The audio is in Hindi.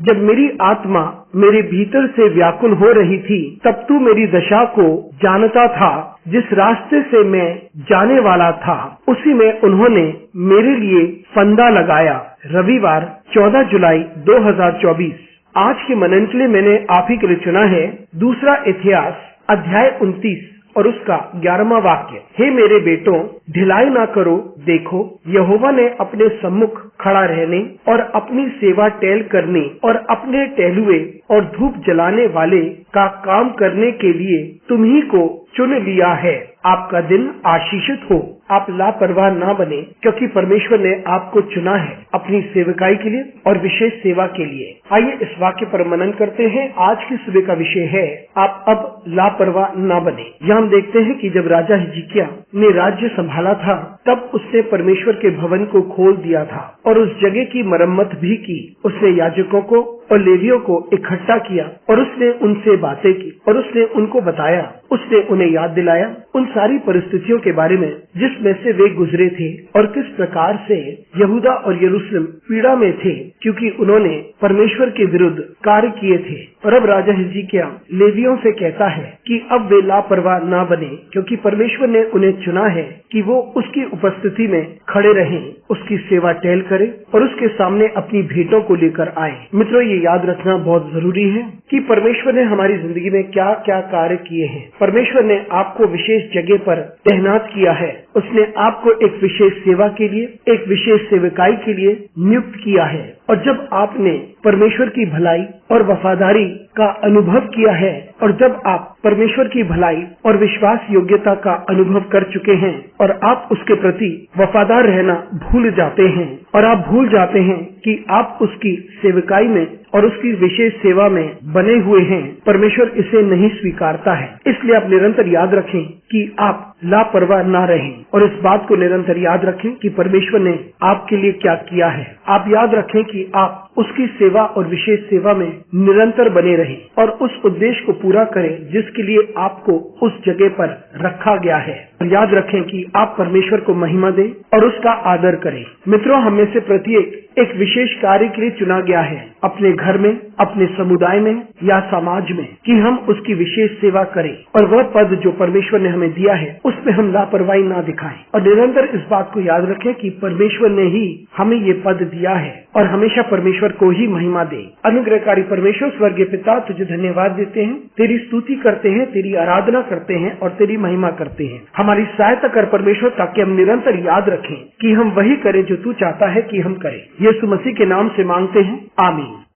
जब मेरी आत्मा मेरे भीतर से व्याकुल हो रही थी, तब तू मेरी दशा को जानता था। जिस रास्ते से मैं जाने वाला था, उसी में उन्होंने मेरे लिए फंदा लगाया। रविवार 14 जुलाई 2024। आज के मनन के लिए मैंने आप ही के लिए चुना है दूसरा इतिहास अध्याय 29 और उसका 11वां वाक्य। हे मेरे बेटों, ढिलाई ना करो, देखो यहोवा ने अपने सम्मुख खड़ा रहने और अपनी सेवा टहल करने और अपने टहलुए और धूप जलाने वाले का काम करने के लिए तुम्ही को चुन लिया है। आपका दिन आशीषित हो। आप लापरवाह ना बने, क्योंकि परमेश्वर ने आपको चुना है अपनी सेवकाई के लिए और विशेष सेवा के लिए। आइए इस वाक्य पर मनन करते हैं। आज की सुबह का विषय है, आप अब लापरवाह ना बने। यहाँ हम देखते हैं कि जब राजा हिजकिय्याह ने राज्य संभाला था, तब उसने परमेश्वर के भवन को खोल दिया था और उस जगह की मरम्मत भी की। उसने याजकों को और लेवियों को इकट्ठा किया और उसने उनसे बातें की और उसने उनको बताया, उसने उन्हें याद दिलाया उन सारी परिस्थितियों के बारे में जिसमें से वे गुजरे थे और किस प्रकार से यहूदा और यरूशलेम पीड़ा में थे, क्योंकि उन्होंने परमेश्वर के विरुद्ध कार्य किए थे। और अब राजा हिजकिय्याह लेवियों से कहता है कि अब वे लापरवाह ना बने, क्योंकि परमेश्वर ने उन्हें चुना है कि वो उसकी उपस्थिति में खड़े रहें, उसकी सेवा टहल करें और उसके सामने अपनी भेंटों को लेकर आए। मित्रों, ये याद रखना बहुत जरूरी है कि परमेश्वर ने हमारी जिंदगी में क्या क्या कार्य किए हैं। परमेश्वर ने आपको विशेष जगह पर तैनात किया है। उसने आपको एक विशेष सेवा के लिए, एक विशेष सेवकाई के लिए नियुक्त किया है। और जब आपने परमेश्वर की भलाई और वफादारी का अनुभव किया है और जब आप परमेश्वर की भलाई और विश्वास योग्यता का अनुभव कर चुके हैं और आप उसके प्रति वफादार रहना भूल जाते हैं और आप भूल जाते हैं कि आप उसकी सेवकाई में और उसकी विशेष सेवा में बने हुए हैं, परमेश्वर इसे नहीं स्वीकारता है। इसलिए आप निरंतर याद रखें कि आप लापरवाह ना रहें और इस बात को निरंतर याद रखें कि परमेश्वर ने आपके लिए क्या किया है। आप याद रखें कि आप उसकी सेवा और विशेष सेवा में निरंतर बने रहें और उस उद्देश्य को पूरा करें जिसके लिए आपको उस जगह पर रखा गया है। और याद रखें कि आप परमेश्वर को महिमा दें और उसका आदर करें। मित्रों, हम में से प्रत्येक एक विशेष कार्य के लिए चुना गया है, अपने घर में, अपने समुदाय में या समाज में, कि हम उसकी विशेष सेवा करें और वह पद जो परमेश्वर ने हमें दिया है उसमें हम लापरवाही ना दिखाएं। और निरंतर इस बात को याद रखें कि परमेश्वर ने ही हमें ये पद दिया है और हमेशा परमेश्वर को ही महिमा दे। अनुग्रहकारी परमेश्वर स्वर्गीय पिता, तुझे धन्यवाद देते हैं, तेरी स्तुति करते हैं, तेरी आराधना करते हैं और तेरी महिमा करते हैं। हमारी सहायता कर परमेश्वर, ताकि हम निरंतर याद रखें कि हम वही करें जो तू चाहता है कि हम करें। यीशु मसीह के नाम से मांगते हैं, आमीन।